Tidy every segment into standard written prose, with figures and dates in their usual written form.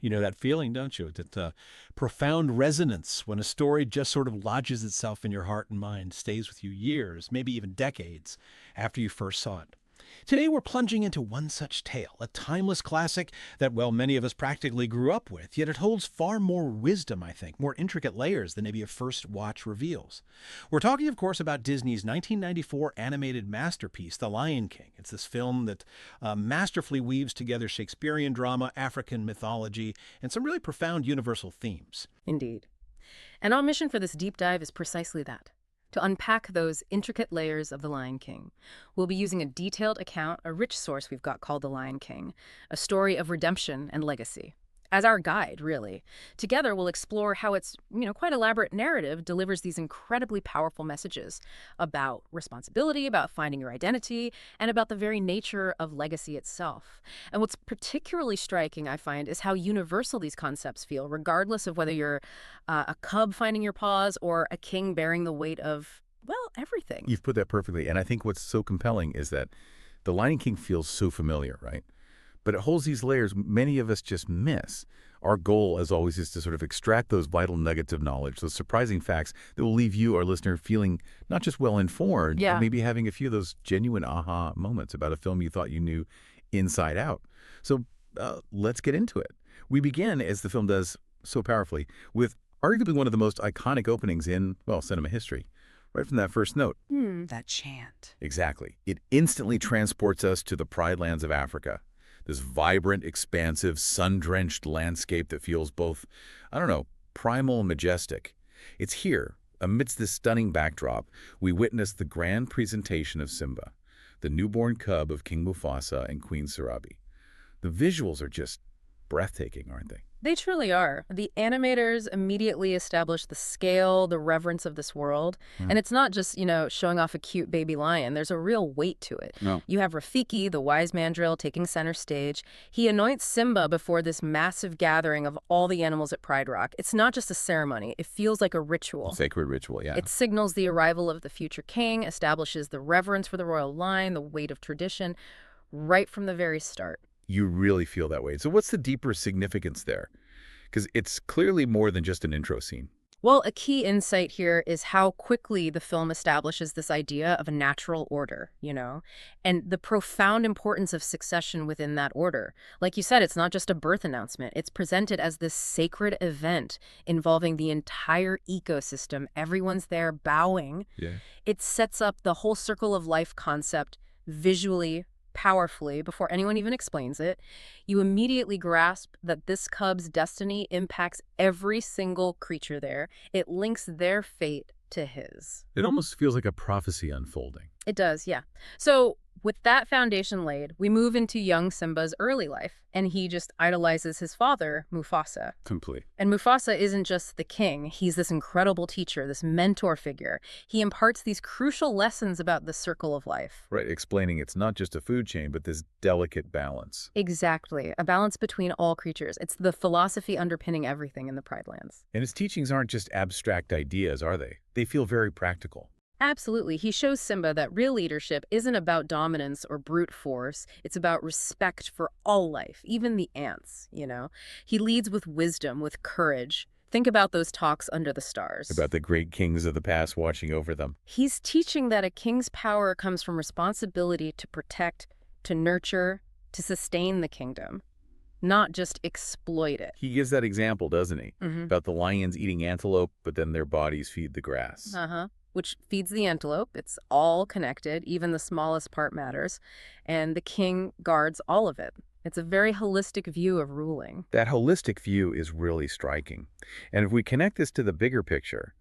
You know that feeling, don't you? That profound resonance when a story just sort of lodges itself in your heart and mind, stays with you years, maybe even decades after you first saw it. Today we're plunging into one such tale, a timeless classic that, well, many of us practically grew up with, yet it holds far more wisdom, I think, more intricate layers than maybe a first watch reveals. We're talking, of course, about Disney's 1994 animated masterpiece, The Lion King. It's this film that masterfully weaves together Shakespearean drama, African mythology, and some really profound universal themes. Indeed. And our mission for this deep dive is precisely that. To unpack those intricate layers of The Lion King, we'll be using a detailed account, a rich source we've got called The Lion King, a story of redemption and legacy. As our guide, really. Together, we'll explore how its, quite elaborate narrative delivers these incredibly powerful messages about responsibility, about finding your identity, and about the very nature of legacy itself. And what's particularly striking, I find, is how universal these concepts feel, regardless of whether you're a cub finding your paws or a king bearing the weight of, well, everything. You've put that perfectly. And I think what's so compelling is that The Lion King feels so familiar, right? But it holds these layers many of us just miss. Our goal, as always, is to sort of extract those vital nuggets of knowledge, those surprising facts that will leave you, our listener, feeling not just well-informed, but maybe having a few of those genuine aha moments about a film you thought you knew inside out. So let's get into it. We begin, as the film does so powerfully, with arguably one of the most iconic openings in, well, cinema history. Right from that first note. That chant. Exactly. It instantly transports us to the Pride Lands of Africa. This vibrant, expansive, sun-drenched landscape that feels both, primal and majestic. It's here, amidst this stunning backdrop, we witness the grand presentation of Simba, the newborn cub of King Mufasa and Queen Sarabi. The visuals are just breathtaking, aren't they? They truly are. The animators immediately establish the scale, the reverence of this world. And it's not just, showing off a cute baby lion. There's a real weight to it. No. You have Rafiki, the wise mandrill, taking center stage. He anoints Simba before this massive gathering of all the animals at Pride Rock. It's not just a ceremony. It feels like a ritual. A sacred ritual, yeah. It signals the arrival of the future king, establishes the reverence for the royal line, the weight of tradition, right from the very start. You really feel that way. So what's the deeper significance there? Because it's clearly more than just an intro scene. Well, a key insight here is how quickly the film establishes this idea of a natural order, and the profound importance of succession within that order. Like you said, it's not just a birth announcement. It's presented as this sacred event involving the entire ecosystem. Everyone's there bowing. Yeah. It sets up the whole circle of life concept visually, powerfully, before anyone even explains it. You immediately grasp that this cub's destiny impacts every single creature there. It links their fate to his. It almost feels like a prophecy unfolding. It does, yeah. So with that foundation laid, we move into young Simba's early life, and he just idolizes his father, Mufasa. Complete. And Mufasa isn't just the king. He's this incredible teacher, this mentor figure. He imparts these crucial lessons about the circle of life. Right, explaining it's not just a food chain, but this delicate balance. Exactly. A balance between all creatures. It's the philosophy underpinning everything in the Pride Lands. And his teachings aren't just abstract ideas, are they? They feel very practical. Absolutely. He shows Simba that real leadership isn't about dominance or brute force. It's about respect for all life, even the ants, He leads with wisdom, with courage. Think about those talks under the stars. About the great kings of the past watching over them. He's teaching that a king's power comes from responsibility to protect, to nurture, to sustain the kingdom, not just exploit it. He gives that example, doesn't he? Mm-hmm. About the lions eating antelope, but then their bodies feed the grass. Which feeds the antelope. It's all connected. Even the smallest part matters. And the king guards all of it. It's a very holistic view of ruling. That holistic view is really striking. And if we connect this to the bigger picture,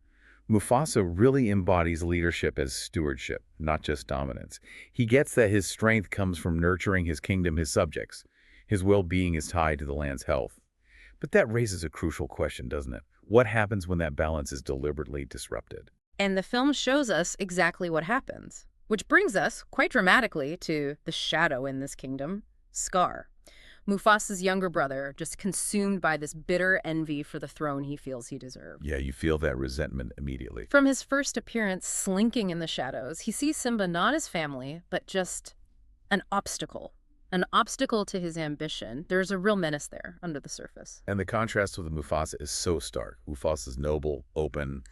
Mufasa really embodies leadership as stewardship, not just dominance. He gets that his strength comes from nurturing his kingdom, his subjects. His well-being is tied to the land's health. But that raises a crucial question, doesn't it? What happens when that balance is deliberately disrupted? And the film shows us exactly what happens. Which brings us, quite dramatically, to the shadow in this kingdom, Scar. Mufasa's younger brother, just consumed by this bitter envy for the throne he feels he deserved. Yeah, you feel that resentment immediately. From his first appearance slinking in the shadows, he sees Simba not as family, but just an obstacle. an obstacle to his ambition. There's a real menace there under the surface. And the contrast with Mufasa is so stark. Mufasa's noble, open.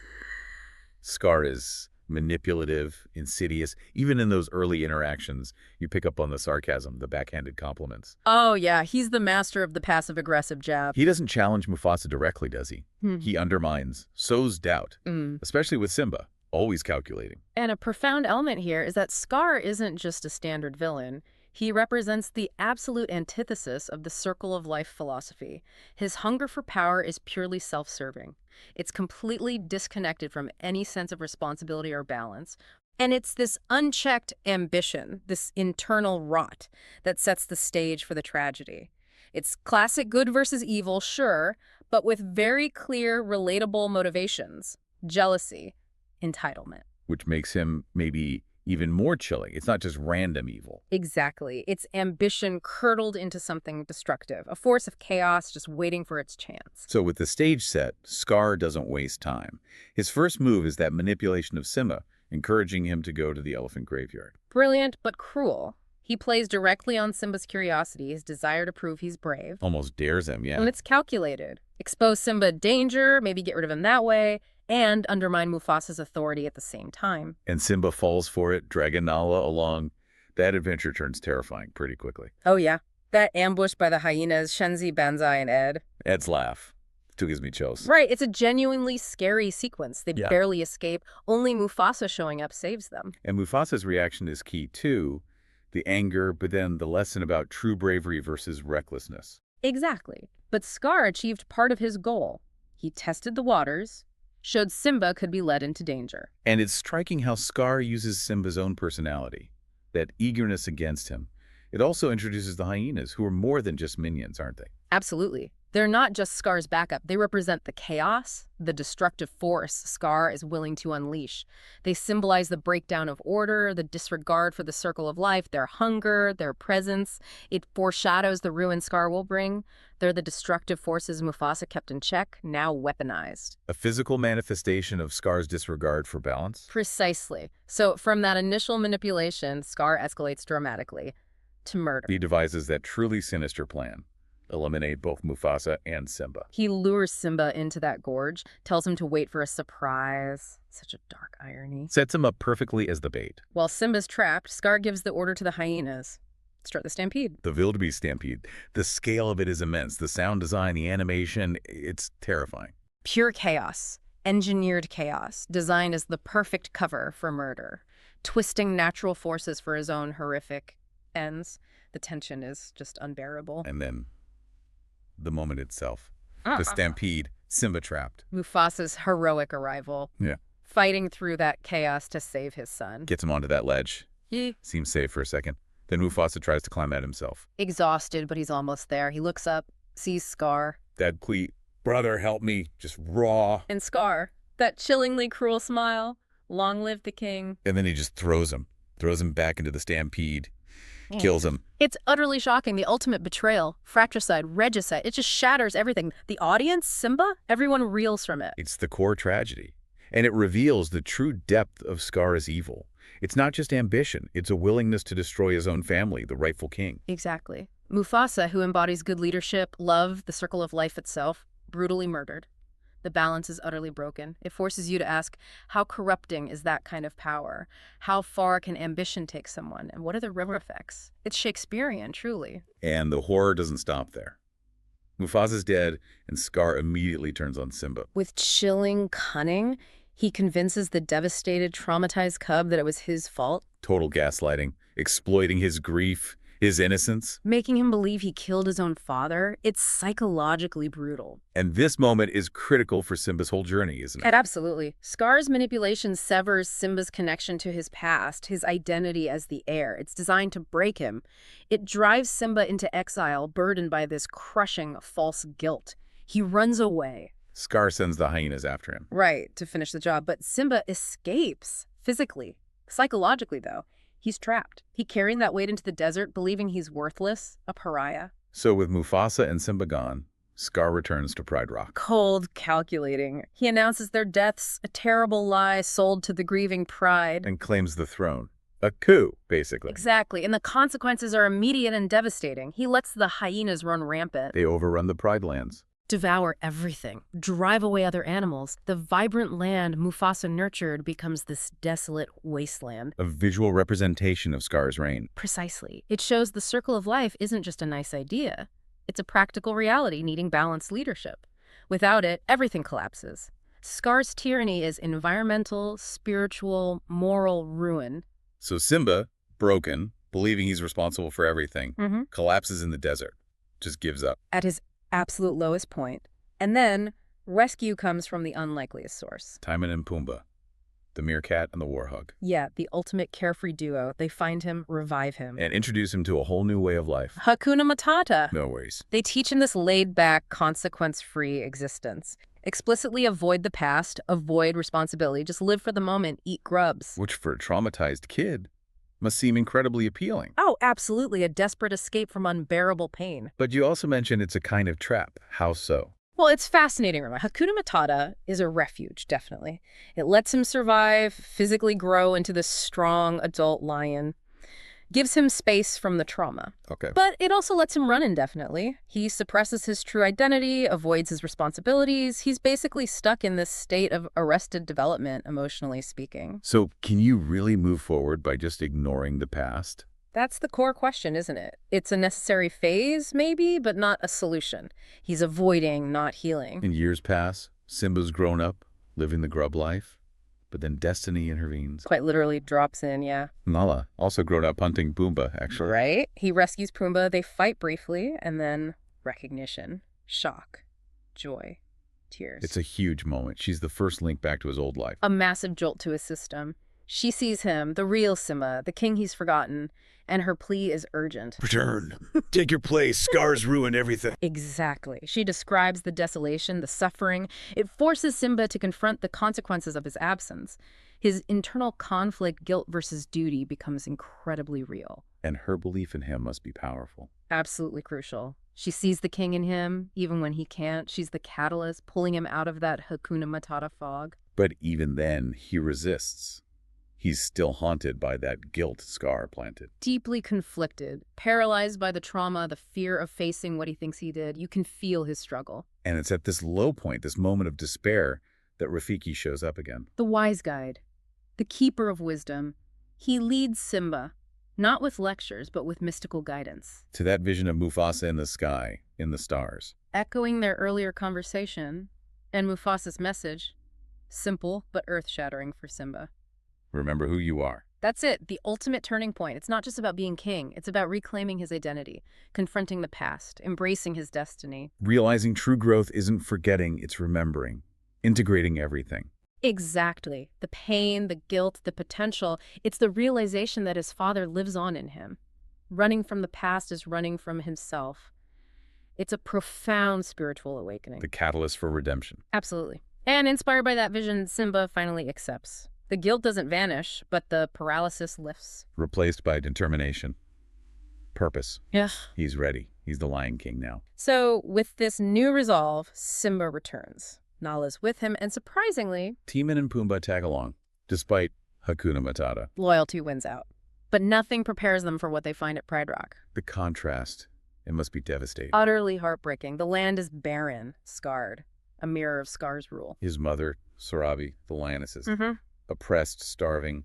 Scar is manipulative, insidious. Even in those early interactions, you pick up on the sarcasm, the backhanded compliments. Oh, yeah, he's the master of the passive-aggressive jab. He doesn't challenge Mufasa directly, does he? He undermines, sows doubt, especially with Simba, always calculating. And a profound element here is that Scar isn't just a standard villain. He represents the absolute antithesis of the circle of life philosophy. His hunger for power is purely self-serving. It's completely disconnected from any sense of responsibility or balance. And it's this unchecked ambition, this internal rot, that sets the stage for the tragedy. It's classic good versus evil, sure, but with very clear, relatable motivations: jealousy, entitlement. Which makes him maybe even more chilling. It's not just random evil. Exactly. It's ambition curdled into something destructive, a force of chaos just waiting for its chance. So with the stage set, Scar doesn't waste time. His first move is that manipulation of Simba, encouraging him to go to the elephant graveyard. Brilliant, but cruel. He plays directly on Simba's curiosity, his desire to prove he's brave. Almost dares him, yeah. And it's calculated. Expose Simba to danger, maybe get rid of him that way, and undermine Mufasa's authority at the same time. And Simba falls for it, dragging Nala along. That adventure turns terrifying pretty quickly. Oh yeah, that ambush by the hyenas, Shenzi, Banzai, and Ed. Ed's laugh still gives me chills. Right, it's a genuinely scary sequence. They Yeah. barely escape. Only Mufasa showing up saves them. And Mufasa's reaction is key too. The anger, but then the lesson about true bravery versus recklessness. Exactly. But Scar achieved part of his goal. He tested the waters, showed Simba could be led into danger. And it's striking how Scar uses Simba's own personality, that eagerness against him. It also introduces the hyenas, who are more than just minions, aren't they? Absolutely. They're not just Scar's backup. They represent the chaos, the destructive force Scar is willing to unleash. They symbolize the breakdown of order, the disregard for the circle of life, their hunger, their presence. It foreshadows the ruin Scar will bring. They're the destructive forces Mufasa kept in check, now weaponized. A physical manifestation of Scar's disregard for balance? Precisely. So from that initial manipulation, Scar escalates dramatically to murder. He devises that truly sinister plan. Eliminate both Mufasa and Simba. He lures Simba into that gorge, tells him to wait for a surprise. Such a dark irony. Sets him up perfectly as the bait. While Simba's trapped, Scar gives the order to the hyenas. Start the stampede. The wildebeest stampede. The scale of it is immense. The sound design, the animation, it's terrifying. Pure chaos. Engineered chaos. Designed as the perfect cover for murder. Twisting natural forces for his own horrific ends. The tension is just unbearable. And then the moment itself. The stampede, Simba trapped. Mufasa's heroic arrival. Yeah. Fighting through that chaos to save his son. Gets him onto that ledge. Yeah. Seems safe for a second. Then Mufasa tries to climb out himself. Exhausted, but he's almost there. He looks up, sees Scar. That plea, brother, help me, just raw. And Scar, that chillingly cruel smile. Long live the king. And then he just throws him back into the stampede, kills him. It's utterly shocking. The ultimate betrayal, fratricide, regicide. It just shatters everything. The audience, Simba, everyone reels from it. It's the core tragedy. And it reveals the true depth of Scar's evil. It's not just ambition. It's a willingness to destroy his own family, the rightful king. Exactly. Mufasa, who embodies good leadership, love, the circle of life itself, brutally murdered. The balance is utterly broken. It forces you to ask, how corrupting is that kind of power? How far can ambition take someone? And what are the ripple effects? It's Shakespearean, truly. And the horror doesn't stop there. Mufasa's dead, and Scar immediately turns on Simba. With chilling cunning, he convinces the devastated, traumatized cub that it was his fault. Total gaslighting, exploiting his grief, his innocence. Making him believe he killed his own father. It's psychologically brutal. And this moment is critical for Simba's whole journey, isn't it? Absolutely. Scar's manipulation severs Simba's connection to his past, his identity as the heir. It's designed to break him. It drives Simba into exile, burdened by this crushing false guilt. He runs away. Scar sends the hyenas after him. Right, to finish the job. But Simba escapes, physically. Psychologically, though. He's trapped. He carrying that weight into the desert, believing he's worthless, a pariah. So with Mufasa and Simba gone, Scar returns to Pride Rock. Cold, calculating. He announces their deaths, a terrible lie sold to the grieving pride. And claims the throne. A coup, basically. Exactly, and the consequences are immediate and devastating. He lets the hyenas run rampant. They overrun the Pride Lands. Devour everything, drive away other animals. The vibrant land Mufasa nurtured becomes this desolate wasteland. A visual representation of Scar's reign. Precisely. It shows the circle of life isn't just a nice idea. It's a practical reality needing balanced leadership. Without it, everything collapses. Scar's tyranny is environmental, spiritual, moral ruin. So Simba, broken, believing he's responsible for everything, collapses in the desert, just gives up. At his absolute lowest point. And then, rescue comes from the unlikeliest source. Timon and Pumbaa, the meerkat and the warhog. Yeah, the ultimate carefree duo. They find him, revive him. And introduce him to a whole new way of life. Hakuna Matata. No worries. They teach him this laid-back, consequence-free existence. Explicitly avoid the past, avoid responsibility, just live for the moment, eat grubs. Which for a traumatized kid must seem incredibly appealing. Oh, absolutely, a desperate escape from unbearable pain. But you also mentioned it's a kind of trap. How so? Well, it's fascinating. Hakuna Matata is a refuge, definitely. It lets him survive, physically grow into this strong adult lion. Gives him space from the trauma. Okay. But it also lets him run indefinitely. He suppresses his true identity, avoids his responsibilities. He's basically stuck in this state of arrested development, emotionally speaking. So can you really move forward by just ignoring the past? That's the core question, isn't it? It's a necessary phase, maybe, but not a solution. He's avoiding, not healing. And years pass. Simba's grown up, living the grub life. But then destiny intervenes. Quite literally drops in, yeah. Nala, also grown up hunting Pumbaa, actually. Right? He rescues Pumbaa, they fight briefly, and then recognition, shock, joy, tears. It's a huge moment. She's the first link back to his old life. A massive jolt to his system. She sees him, the real Simba, the king he's forgotten, and her plea is urgent. Return. Take your place. Scars ruin everything. Exactly. She describes the desolation, the suffering. It forces Simba to confront the consequences of his absence. His internal conflict, guilt versus duty, becomes incredibly real. And her belief in him must be powerful. Absolutely crucial. She sees the king in him, even when he can't. She's the catalyst, pulling him out of that Hakuna Matata fog. But even then, he resists. He's still haunted by that guilt Scar planted. Deeply conflicted, paralyzed by the trauma, the fear of facing what he thinks he did. You can feel his struggle. And it's at this low point, this moment of despair, that Rafiki shows up again. The wise guide, the keeper of wisdom. He leads Simba, not with lectures, but with mystical guidance. To that vision of Mufasa in the sky, in the stars. Echoing their earlier conversation, and Mufasa's message, simple but earth-shattering for Simba. Remember who you are. That's it, the ultimate turning point. It's not just about being king. It's about reclaiming his identity, confronting the past, embracing his destiny. Realizing true growth isn't forgetting, it's remembering. Integrating everything. Exactly. The pain, the guilt, the potential. It's the realization that his father lives on in him. Running from the past is running from himself. It's a profound spiritual awakening. The catalyst for redemption. Absolutely. And inspired by that vision, Simba finally accepts. The guilt doesn't vanish, but the paralysis lifts. Replaced by determination. Purpose. Yeah. He's ready. He's the Lion King now. So, with this new resolve, Simba returns. Nala's with him, and surprisingly, Timon and Pumbaa tag along, despite Hakuna Matata. loyalty wins out. But nothing prepares them for what they find at Pride Rock. The contrast, it must be devastating. Utterly heartbreaking. The land is barren, scarred. A mirror of Scar's rule. His mother, Sarabi, the lionesses, Mm-hmm. oppressed, starving,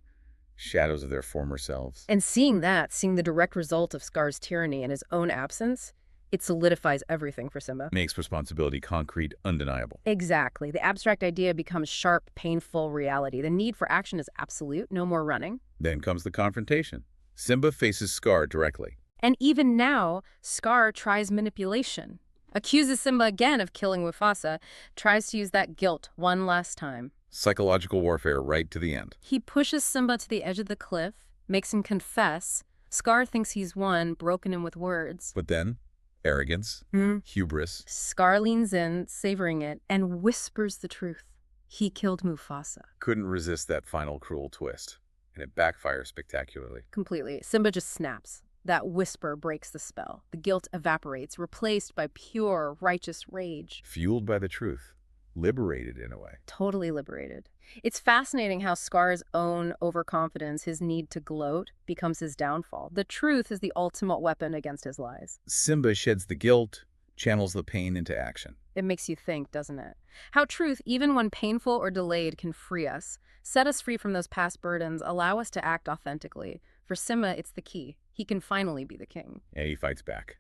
shadows of their former selves. And seeing the direct result of Scar's tyranny and his own absence, it solidifies everything for Simba. Makes responsibility concrete, undeniable. Exactly. The abstract idea becomes sharp, painful reality. The need for action is absolute, no more running. Then comes the confrontation. Simba faces Scar directly. And even now, Scar tries manipulation. Accuses Simba again of killing Mufasa, tries to use that guilt one last time. Psychological warfare right to the end. He pushes Simba to the edge of the cliff, makes him confess. Scar thinks he's won, broken him with words. But then, arrogance, hubris. Scar leans in, savoring it, and whispers the truth. He killed Mufasa. Couldn't resist that final cruel twist. And it backfires spectacularly. Completely. Simba just snaps. That whisper breaks the spell. The guilt evaporates, replaced by pure, righteous rage. Fueled by the truth. liberated in a way. Totally liberated. It's fascinating how Scar's own overconfidence, his need to gloat, becomes his downfall. The truth is the ultimate weapon against his lies. Simba sheds the guilt, channels the pain into action. It makes you think, doesn't it? How truth, even when painful or delayed, can free us, set us free from those past burdens, allow us to act authentically. For Simba, it's the key. He can finally be the king. And he fights back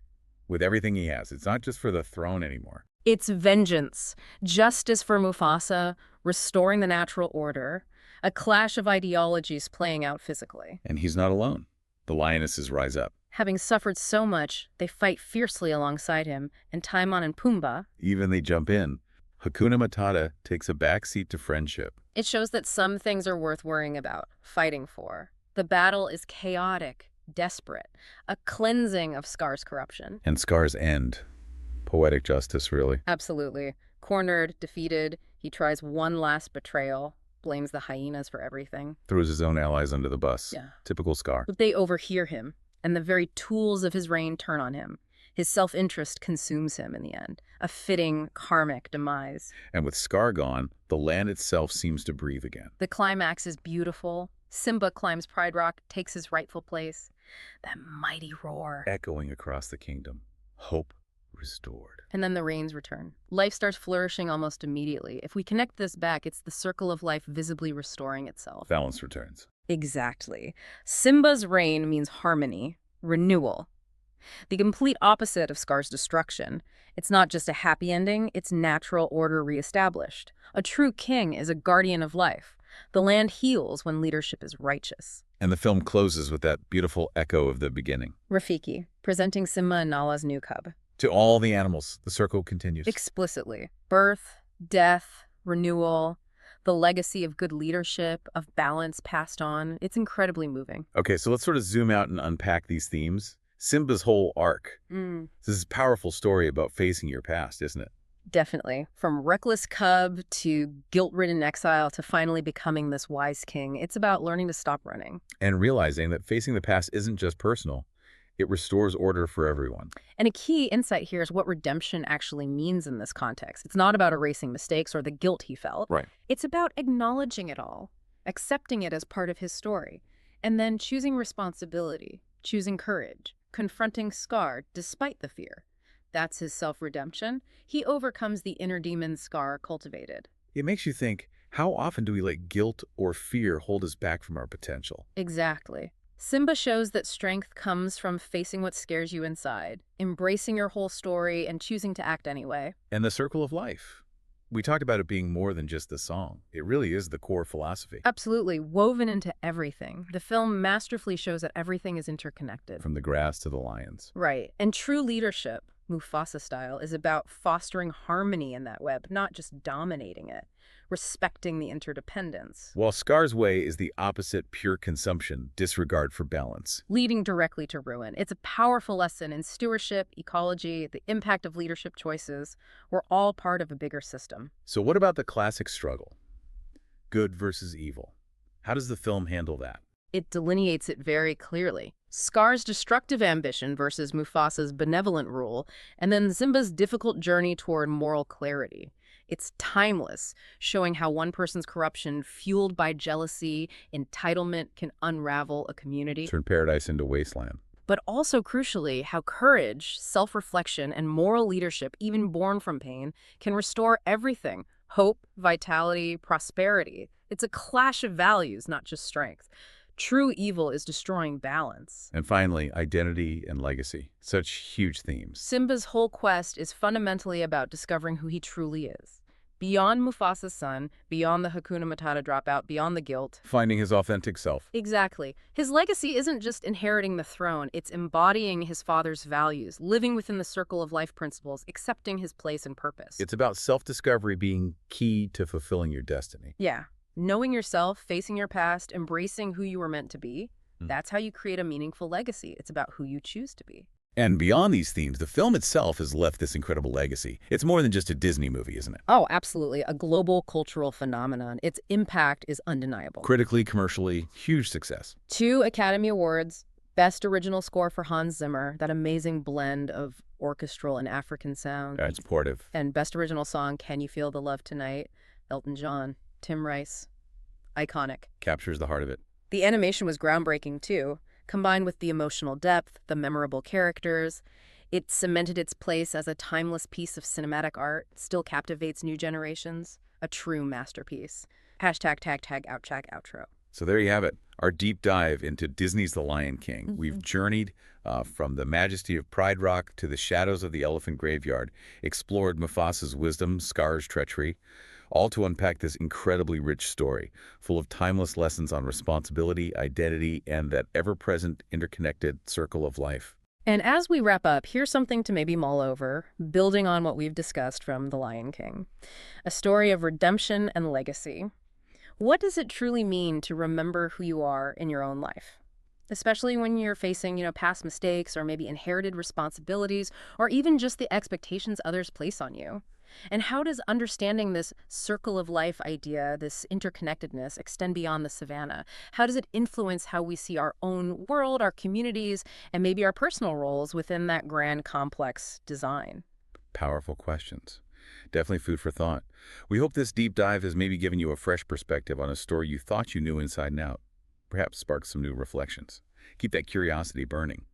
with everything he has. It's not just for the throne anymore. It's vengeance, justice for Mufasa, restoring the natural order, a clash of ideologies playing out physically. And he's not alone. The lionesses rise up. Having suffered so much, they fight fiercely alongside him, and Timon and Pumbaa. Even they jump in. Hakuna Matata takes a backseat to friendship. It shows that some things are worth worrying about, fighting for. The battle is chaotic, desperate, a cleansing of Scar's corruption. And Scar's end. Poetic justice, really. Absolutely. Cornered, defeated, he tries one last betrayal, blames the hyenas for everything. Throws his own allies under the bus. Yeah. Typical Scar. But they overhear him, and the very tools of his reign turn on him. His self-interest consumes him in the end, a fitting karmic demise. And with Scar gone, the land itself seems to breathe again. The climax is beautiful. Simba climbs Pride Rock, takes his rightful place. That mighty roar. Echoing across the kingdom. Hope restored. And then the rains return. Life starts flourishing almost immediately. If we connect this back, it's the circle of life visibly restoring itself. Balance returns. Exactly. Simba's reign means harmony, renewal. The complete opposite of Scar's destruction. It's not just a happy ending, it's natural order reestablished. A true king is a guardian of life. The land heals when leadership is righteous. And the film closes with that beautiful echo of the beginning. Rafiki, presenting Simba and Nala's new cub. To all the animals, the circle continues. Explicitly. Birth, death, renewal, the legacy of good leadership, of balance passed on. It's incredibly moving. Okay, so let's sort of zoom out and unpack these themes. Simba's whole arc. This is a powerful story about facing your past, isn't it? Definitely. From reckless cub to guilt-ridden exile to finally becoming this wise king, it's about learning to stop running. And realizing that facing the past isn't just personal. It restores order for everyone. And a key insight here is what redemption actually means in this context. It's not about erasing mistakes or the guilt he felt. Right. It's about acknowledging it all, accepting it as part of his story, and then choosing responsibility, choosing courage, confronting Scar despite the fear. That's his self-redemption. He overcomes the inner demon Scar cultivated. It makes you think, how often do we let guilt or fear hold us back from our potential? Exactly. Simba shows that strength comes from facing what scares you inside, embracing your whole story, and choosing to act anyway. And the circle of life. We talked about it being more than just the song. It really is the core philosophy. Absolutely, woven into everything. The film masterfully shows that everything is interconnected. From the grass to the lions. Right. And true leadership, Mufasa style, is about fostering harmony in that web, not just dominating it, respecting the interdependence. While Scar's way is the opposite, pure consumption, disregard for balance. Leading directly to ruin. It's a powerful lesson in stewardship, ecology, the impact of leadership choices. We're all part of a bigger system. So what about the classic struggle? Good versus evil. How does the film handle that? It delineates it very clearly. Scar's destructive ambition versus Mufasa's benevolent rule, and then Simba's difficult journey toward moral clarity. It's timeless, showing how one person's corruption, fueled by jealousy, entitlement, can unravel a community. Turn paradise into wasteland. But also, crucially, how courage, self-reflection, and moral leadership, even born from pain, can restore everything. Hope, vitality, prosperity. It's a clash of values, not just strength. True evil is destroying balance. And finally, identity and legacy. Such huge themes. Simba's whole quest is fundamentally about discovering who he truly is. Beyond Mufasa's son, beyond the Hakuna Matata dropout, beyond the guilt. Finding his authentic self. Exactly. His legacy isn't just inheriting the throne, it's embodying his father's values, living within the circle of life principles, accepting his place and purpose. It's about self-discovery being key to fulfilling your destiny. Yeah. Knowing yourself, facing your past, embracing who you were meant to be. That's how you create a meaningful legacy. It's about who you choose to be. And beyond these themes, the film itself has left this incredible legacy. It's more than just a Disney movie, isn't it? Oh, absolutely. A global cultural phenomenon. Its impact is undeniable. Critically, commercially, huge success. 2 Academy Awards, Best original score for Hans Zimmer, that amazing blend of orchestral and African sound. It's portive. And best original song, Can You Feel the Love Tonight? Elton John, Tim Rice. Iconic. Captures the heart of it. The animation was groundbreaking, too. Combined with the emotional depth, the memorable characters, it cemented its place as a timeless piece of cinematic art, still captivates new generations. A true masterpiece. Hashtag tag tag outro. So there you have it, our deep dive into Disney's The Lion King. We've journeyed from the majesty of Pride Rock to the shadows of the elephant graveyard, explored Mufasa's wisdom, Scar's treachery, all to unpack this incredibly rich story, full of timeless lessons on responsibility, identity, and that ever-present interconnected circle of life. And as we wrap up, here's something to maybe mull over, building on what we've discussed from The Lion King. A story of redemption and legacy. What does it truly mean to remember who you are in your own life? Especially when you're facing, past mistakes or maybe inherited responsibilities or even just the expectations others place on you. And how does understanding this circle of life idea, this interconnectedness, extend beyond the savannah? How does it influence how we see our own world, our communities, and maybe our personal roles within that grand, complex design? Powerful questions. Definitely food for thought. We hope this deep dive has maybe given you a fresh perspective on a story you thought you knew inside and out. Perhaps sparked some new reflections. Keep that curiosity burning.